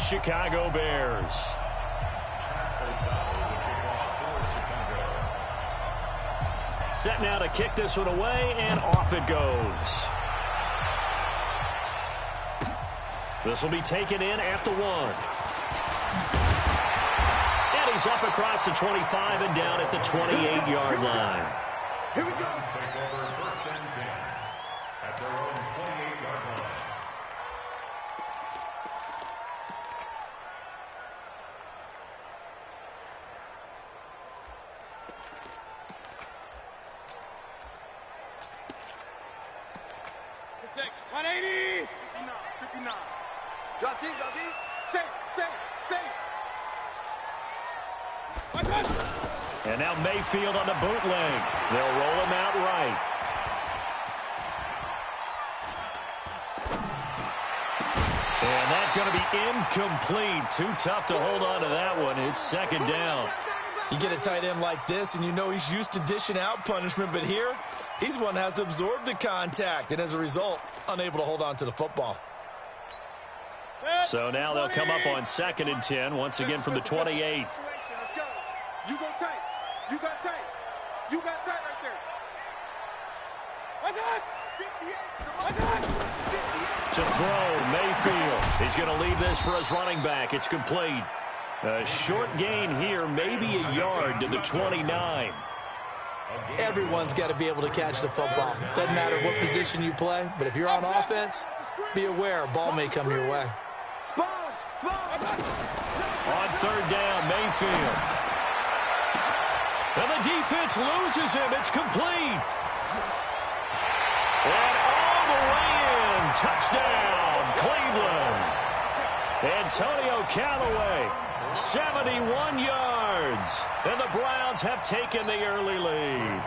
Chicago Bears. Set now to kick this one away, and off it goes. This will be taken in at the 1. And he's up across the 25 and down at the 28-yard line. Here we go. Take over 1st and 10 at their own 28-yard line. Six, 180. 59. Drop deep, drop deep. Safe. And now Mayfield on the bootleg. They'll roll him out right. And that's going to be incomplete. Too tough to hold on to that one. It's 2nd down. You get a tight end like this, and you know he's used to dishing out punishment, but here, he's one that has to absorb the contact, and as a result, unable to hold on to the football. So now they'll come up on 2nd and 10, once again from the 28. Let's go. You go tight. You got tight. You got tight right there. What's that? 58. To throw, Mayfield. He's going to leave this for his running back. It's complete. A short gain here, maybe a yard to the 29. Everyone's got to be able to catch the football. Doesn't matter what position you play, but if you're on offense, be aware a ball may come your way. Sponge. On 3rd down, Mayfield. And the defense loses him. It's complete. And all the way in. Touchdown, Cleveland. Antonio Callaway, 71 yards. And the Browns have taken the early lead.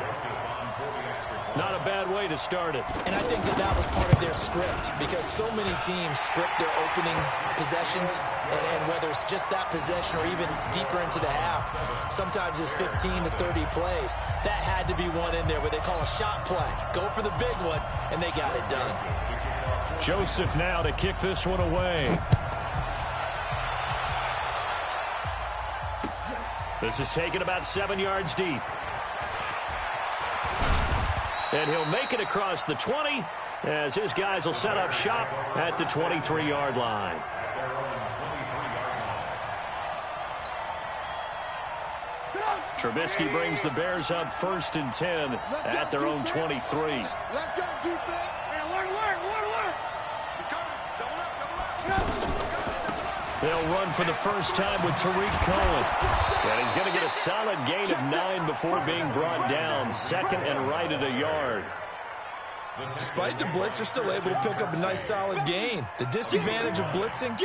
Not a bad way to start it. And I think that was part of their script, because so many teams script their opening possessions, and whether it's just that possession or even deeper into the half, sometimes it's 15 to 30 plays. That had to be one in there where they call a shot play. Go for the big one, and they got it done. Joseph now to kick this one away. This is taken about 7 yards deep. And he'll make it across the 20 as his guys will set up shop at the 23-yard line. Trubisky brings the Bears up 1st and 10 at their own 23. Let's go, defense. Alert. They'll run for the first time with Tariq Cohen. And he's going to get a solid gain of 9 before being brought down. 2nd and right at a yard. Despite the blitz, they're still able to pick up a nice solid gain. The disadvantage of blitzing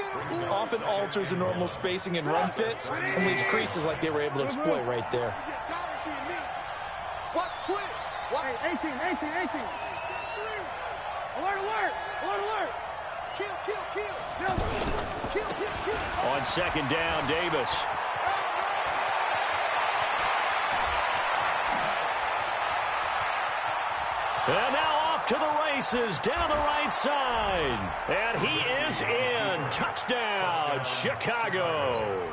often alters the normal spacing and run fits and leaves creases like they were able to exploit right there. What? Twitch. What? 18. Alert. Kill. On 2nd down, Davis. And now off to the races down the right side. And he is in. Touchdown, Chicago.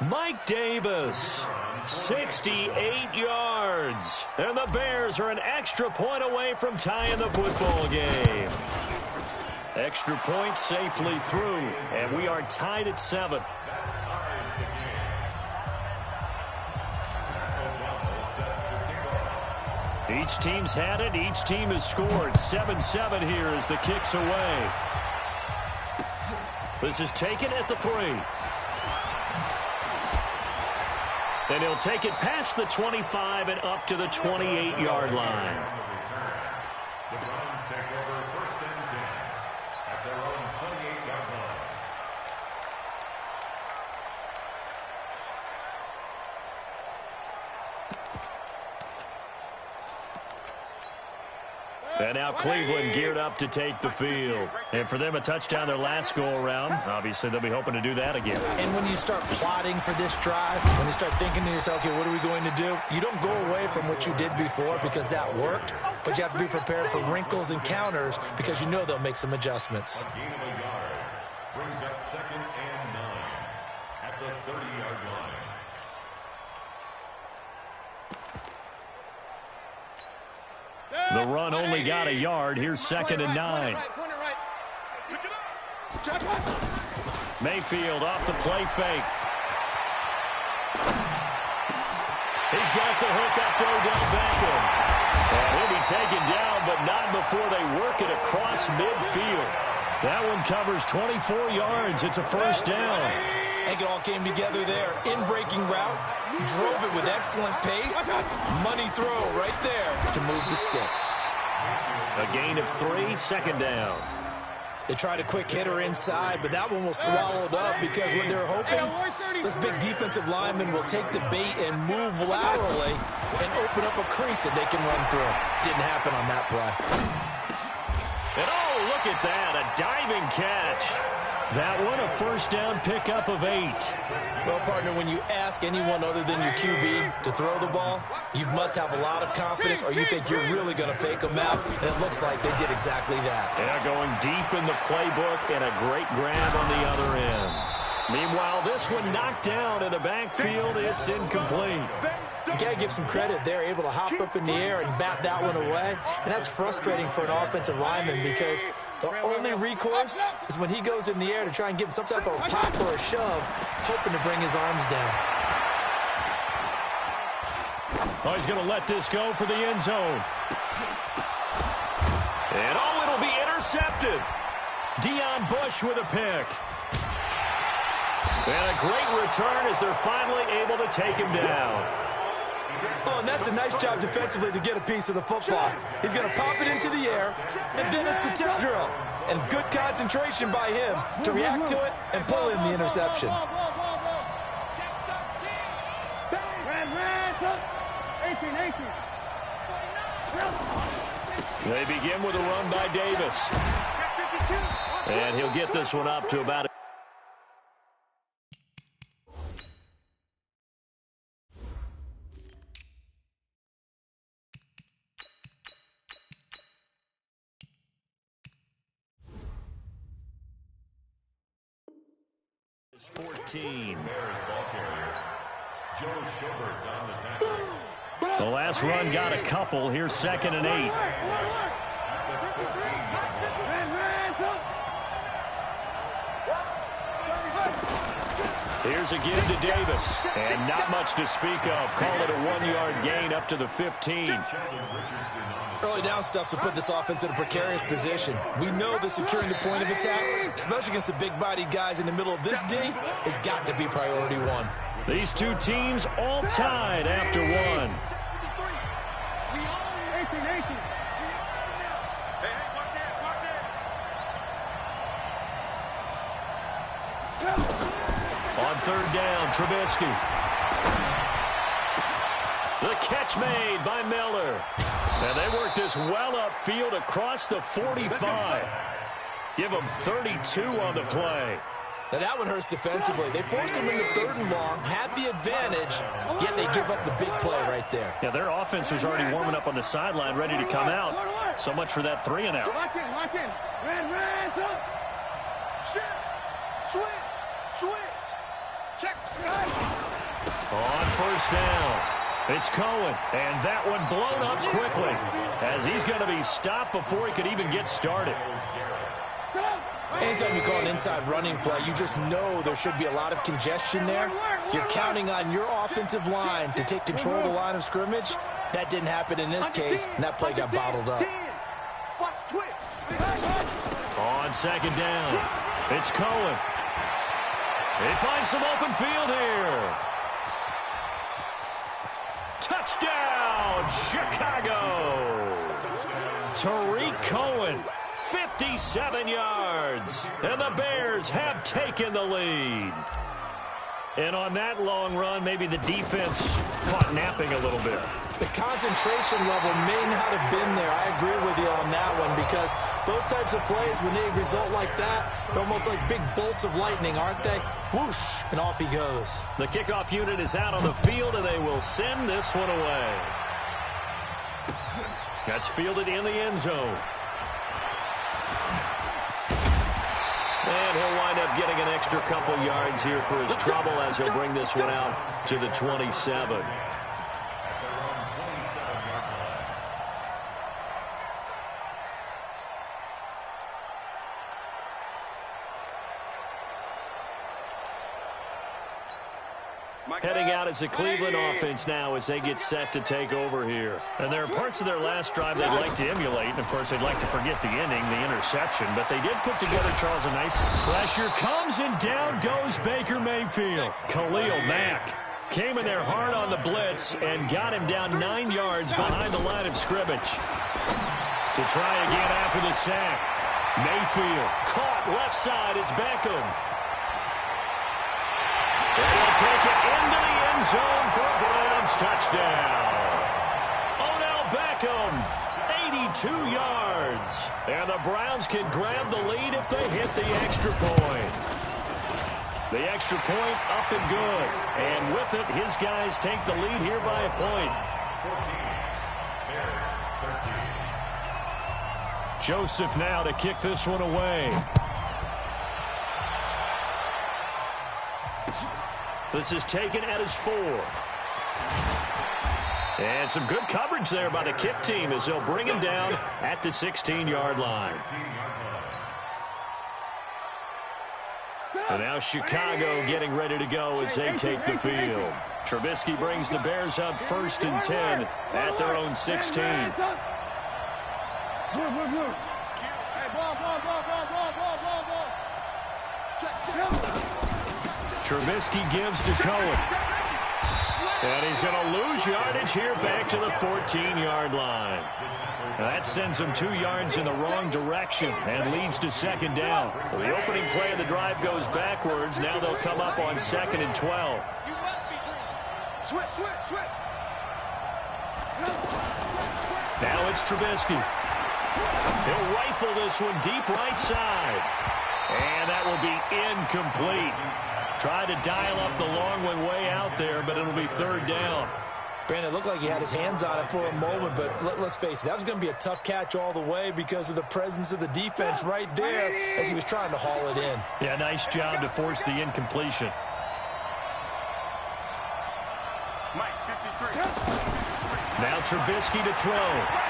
Mike Davis, 68 yards. And the Bears are an extra point away from tying the football game. Extra point safely through, and we are tied at 7. Each team's had it. Each team has scored. 7-7 here as the kick's away. This is taken at the 3. And he'll take it past the 25 and up to the 28-yard line. The Browns take over 1st and 10 at their own 28-yard line. And now Cleveland geared up to take the field. And for them, a touchdown their last go-around. Obviously, they'll be hoping to do that again. And when you start plotting for this drive, when you start thinking to yourself, okay, what are we going to do? You don't go away from what you did before because that worked, but you have to be prepared for wrinkles and counters because you know they'll make some adjustments. A gain of a yard brings up 2nd and 9 at the 30-yard line. The run only got a yard. Here's 2nd and 9. Mayfield off the play fake. He's got the hook up to Odell Beckham. And he'll be taken down, but not before they work it across midfield. That one covers 24 yards. It's a first down. I think it all came together there. In-breaking route, drove it with excellent pace. Money throw right there to move the sticks. A gain of 3, 2nd down. They tried a quick hitter inside, but that one was swallowed up because what they're hoping, this big defensive lineman will take the bait and move laterally and open up a crease that they can run through. Didn't happen on that play. And oh, look at that, a diving catch. That one, a first down pickup of 8. Well, partner, when you ask anyone other than your QB to throw the ball, you must have a lot of confidence or you think you're really going to fake them out, and it looks like they did exactly that. Yeah, going deep in the playbook and a great grab on the other end. Meanwhile, this one knocked down in the backfield. It's incomplete. You got to give some credit. They're able to hop up in the air and bat that one away, and that's frustrating for an offensive lineman because the only recourse is when he goes in the air to try and give him some type of a pop or a shove, hoping to bring his arms down. Oh, he's going to let this go for the end zone. And oh, it'll be intercepted. Deion Bush with a pick. And a great return as they're finally able to take him down. Oh, and that's a nice job defensively to get a piece of the football. He's going to pop it into the air, and then it's the tip drill. And good concentration by him to react to it and pull in the interception. They begin with a run by Davis. And he'll get this one up to about It's 14. The last run got a couple. Here's 2nd and 8. Here's again to Davis. And not much to speak of. Call it a 1-yard gain up to the 15. Early down stuff to put this offense in a precarious position. We know that securing the point of attack, especially against the big-bodied guys in the middle of this D, has got to be priority 1. These two teams all tied after 1. On 3rd down, Trubisky. The catch made by Miller. And they work this well upfield across the 45. Give them 32 on the play. Now that one hurts defensively. They force him into 3rd and long, had the advantage, yet they give up the big play right there. Yeah, their offense was already warming up on the sideline, ready to come out. So much for that 3 and out. Lock in. Red, switch. Check. On 1st down, it's Cohen, and that one blown up quickly as he's going to be stopped before he could even get started. Anytime you call an inside running play, you just know there should be a lot of congestion there. You're counting on your offensive line to take control of the line of scrimmage. That didn't happen in this case, and that play got bottled up. On 2nd down, it's Cohen. They find some open field here. Touchdown, Chicago! Tariq Cohen, 57 yards. And the Bears have taken the lead. And on that long run, maybe the defense caught napping a little bit. The concentration level may not have been there. I agree with you on that one because those types of plays, when they result like that, they're almost like big bolts of lightning, aren't they? Whoosh, and off he goes. The kickoff unit is out on the field, and they will send this one away. That's fielded in the end zone. And he'll wind up getting an extra couple yards here for his trouble as he'll bring this one out to the 27. Heading out as a Cleveland offense now as they get set to take over here. And there are parts of their last drive they'd like to emulate. And, of course, they'd like to forget the ending, the interception. But they did put together, Charles, a nice... Pressure comes and down goes Baker Mayfield. Khalil Mack came in there hard on the blitz and got him down 9 yards behind the line of scrimmage. To try again after the sack. Mayfield caught left side. It's Beckham. And he'll take it into the end zone for a Browns touchdown. Odell Beckham, 82 yards. And the Browns can grab the lead if they hit the extra point. The extra point up and good. And with it, his guys take the lead here by a point. 14, Bears 13. Joseph now to kick this one away. This is taken at his 4. And some good coverage there by the kick team as they'll bring him down at the 16-yard line. And now Chicago getting ready to go as they take the field. Trubisky brings the Bears up 1st and 10 at their own 16. Trubisky gives to Cohen. And he's going to lose yardage here back to the 14-yard line. That sends him 2 yards in the wrong direction and leads to 2nd down. So the opening play of the drive goes backwards. Now they'll come up on 2nd and 12. Now it's Trubisky. He'll rifle this one deep right side. And that will be incomplete. Tried to dial up the long one way out there, but it'll be 3rd down. Brandon, it looked like he had his hands on it for a moment, but let's face it, that was going to be a tough catch all the way because of the presence of the defense right there as he was trying to haul it in. Yeah, nice job to force the incompletion. Mike, 53. Now Trubisky to throw.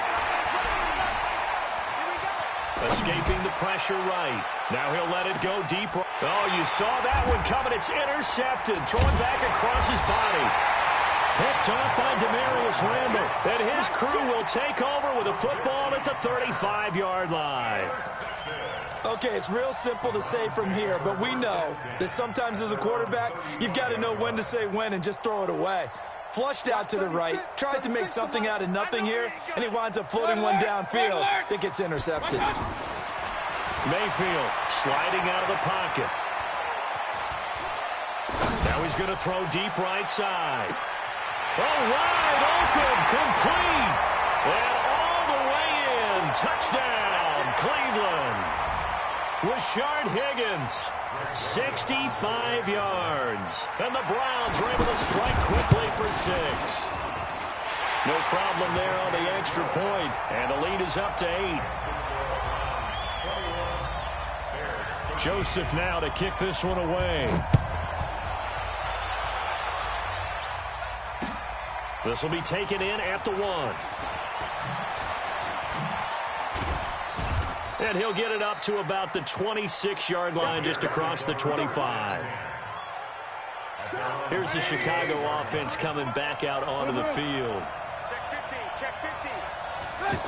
Escaping the pressure right. Now he'll let it go deep. Oh, you saw that one coming. It's intercepted. Throwing back across his body. Picked off by Demarius Randall. And his crew will take over with a football at the 35-yard line. Okay, it's real simple to say from here, but we know that sometimes as a quarterback, you've got to know when to say when and just throw it away. Flushed out to the right, tries to make something out of nothing here, and he winds up floating one downfield that gets intercepted. Mayfield sliding out of the pocket. Now he's going to throw deep right side. Oh, wide open, complete. And all the way in. Touchdown, Cleveland. Rashard Higgins, 65 yards. And the Browns are able to strike quickly for 6. No problem there on the extra point. And the lead is up to 8. Joseph now to kick this one away. This will be taken in at the 1. And he'll get it up to about the 26-yard line just across the 25. Here's the Chicago offense coming back out onto the field. Check 15.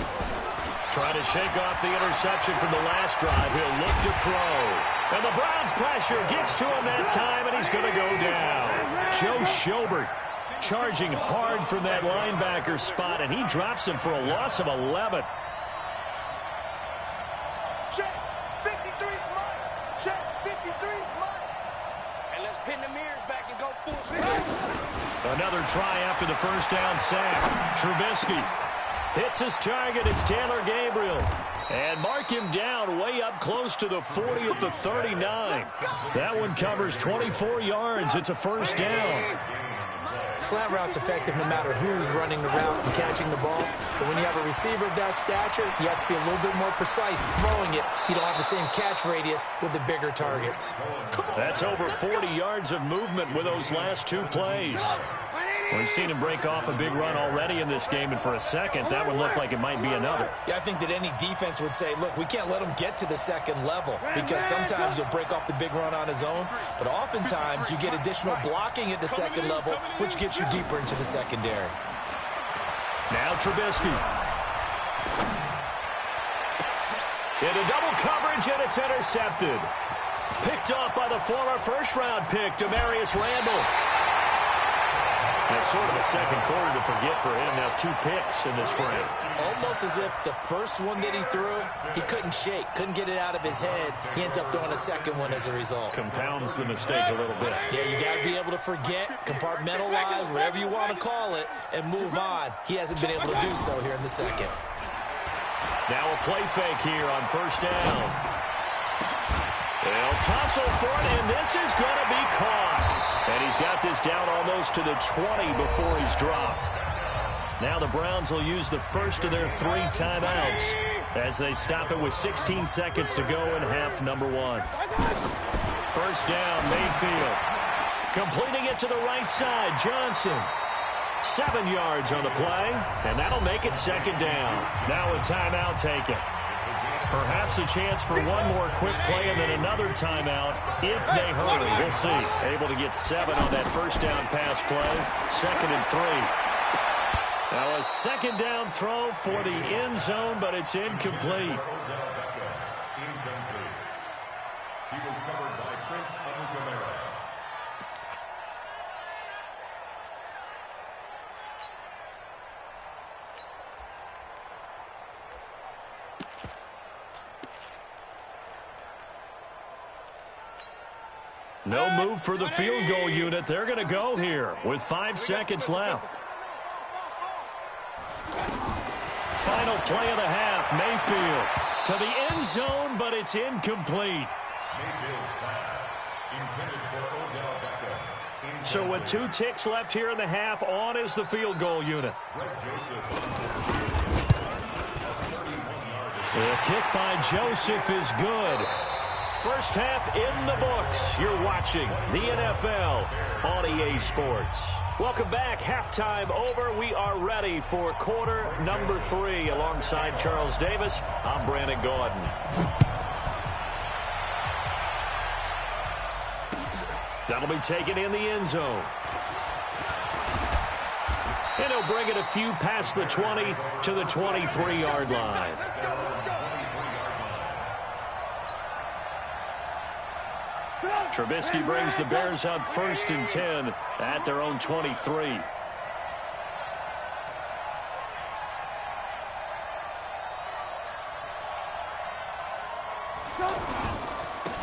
Trying to shake off the interception from the last drive. He'll look to throw. And the Browns pressure gets to him that time, and he's going to go down. Joe Schobert charging hard from that linebacker spot, and he drops him for a loss of 11. Check 53's mine. Check 53's mine. And let's pin the mirrors back and go full speed. Another try after the first down sack. Trubisky hits his target. It's Taylor Gabriel. And mark him down way up close to the 40 at the 39. That one covers 24 yards. It's a first down. Slant route's effective no matter who's running the route and catching the ball. But when you have a receiver of that stature, you have to be a little bit more precise throwing it. You don't have the same catch radius with the bigger targets. That's over 40 yards of movement with those last two plays. We've seen him break off a big run already in this game, and for a second, that one looked like it might be another. Yeah, I think that any defense would say, look, we can't let him get to the second level, because sometimes he'll break off the big run on his own, but oftentimes you get additional blocking at the second level, which gets you deeper into the secondary. Now Trubisky. Into double coverage, and it's intercepted. Picked off by the former first-round pick, Demarius Randall. It's sort of a second quarter to forget for him. Now 2 picks in this frame. Almost as if the first one that he threw, he couldn't shake, couldn't get it out of his head. He ends up throwing a second one as a result. Compounds the mistake a little bit. Yeah, you got to be able to forget, compartmentalize, whatever you want to call it, and move on. He hasn't been able to do so here in the second. Now a play fake here on first down. They'll tussle for it, and this is going to be caught. And he's got this down almost to the 20 before he's dropped. Now the Browns will use the first of their 3 timeouts as they stop it with 16 seconds to go in half number 1. First down, Mayfield. Completing it to the right side, Johnson. 7 yards on the play, and that'll make it second down. Now a timeout taken. Perhaps a chance for one more quick play and then another timeout if they hurry. We'll see. Able to get 7 on that first down pass play. 2nd and 3. Now a second down throw for the end zone, but it's incomplete. He was covered by Prince Amukamara. No move for the field goal unit. They're going to go here with 5 seconds left. Final play of the half. Mayfield to the end zone, but it's incomplete. Mayfield's pass intended for Odell Beckham. So with 2 ticks left here in the half, on is the field goal unit. The kick by Joseph is good. First half in the books. You're watching the NFL on EA Sports. Welcome back. Halftime over. We are ready for quarter number 3. Alongside Charles Davis, I'm Brandon Gordon. That'll be taken in the end zone. And he'll bring it a few past the 20 to the 23-yard line. Trubisky brings the Bears out 1st and 10 at their own 23.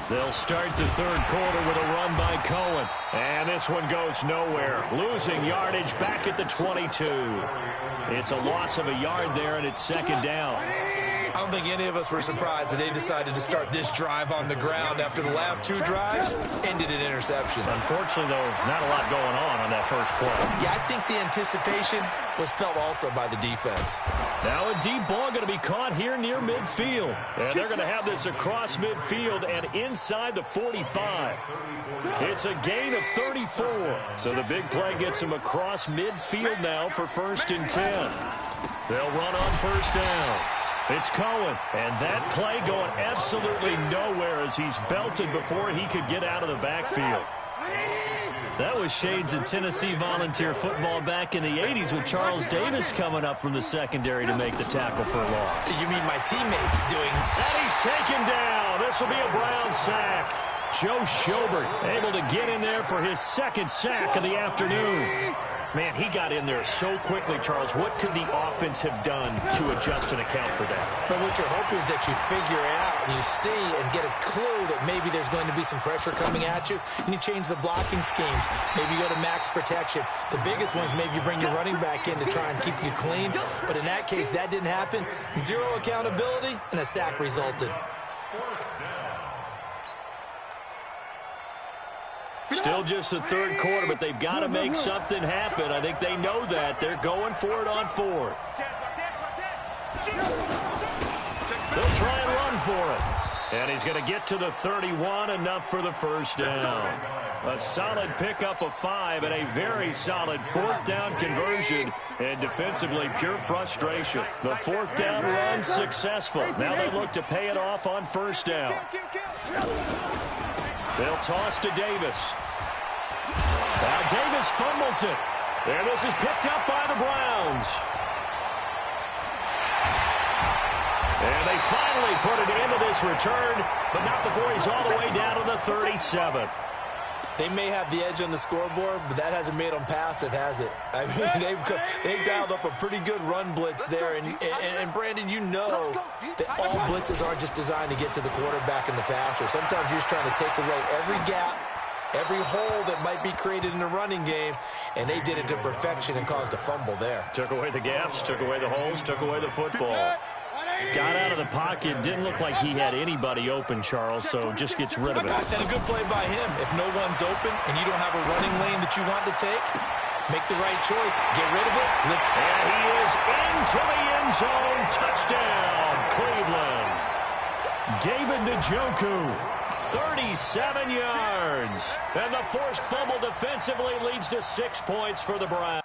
They'll start the 3rd quarter with a run by Cohen. And this one goes nowhere. Losing yardage back at the 22. It's a loss of a yard there, and it's 2nd down. I don't think any of us were surprised that they decided to start this drive on the ground after the last 2 drives ended in interceptions. Unfortunately, though, not a lot going on that first play. Yeah, I think the anticipation was felt also by the defense. Now a deep ball going to be caught here near midfield. And they're going to have this across midfield and inside the 45. It's a gain of 34. So the big play gets them across midfield now for 1st and 10. They'll run on first down. It's Cohen, and that play going absolutely nowhere as he's belted before he could get out of the backfield. That was shades of Tennessee volunteer football back in the 80s with Charles Davis coming up from the secondary to make the tackle for a loss. You mean my teammates doing... And he's taken down. This will be a Brown sack. Joe Schobert able to get in there for his 2nd sack of the afternoon. Man, he got in there so quickly, Charles. What could the offense have done to adjust and account for that? But what you're hoping is that you figure it out and you see and get a clue that maybe there's going to be some pressure coming at you, and you change the blocking schemes. Maybe you go to max protection. The biggest one is maybe you bring your running back in to try and keep you clean. But in that case, that didn't happen. 0 accountability, and a sack resulted. Still just the third quarter, but they've got to make something happen. I think they know that. They're going for it on fourth. They'll try and run for it. And he's going to get to the 31, enough for the first down. A solid pickup of 5 and a very solid fourth down conversion. And defensively, pure frustration. The fourth down run successful. Now they look to pay it off on first down. They'll toss to Davis. Now Davis fumbles it. And this is picked up by the Browns. And they finally put it into this return, but not before he's all the way down to the 37. They may have the edge on the scoreboard, but that hasn't made them passive, has it? I mean, they've dialed up a pretty good run blitz there. And Brandon, you know that all blitzes aren't just designed to get to the quarterback and the passer. Sometimes you're just trying to take away every gap, every hole that might be created in the running game, and they did it to perfection and caused a fumble there. Took away the gaps, took away the holes, took away the football. Got out of the pocket. Didn't look like he had anybody open, Charles, so just gets rid of it. And a good play by him. If no one's open and you don't have a running lane that you want to take, make the right choice. Get rid of it. And he is into the end zone. Touchdown, Cleveland. David Njoku, 37 yards. And the forced fumble defensively leads to 6 points for the Browns.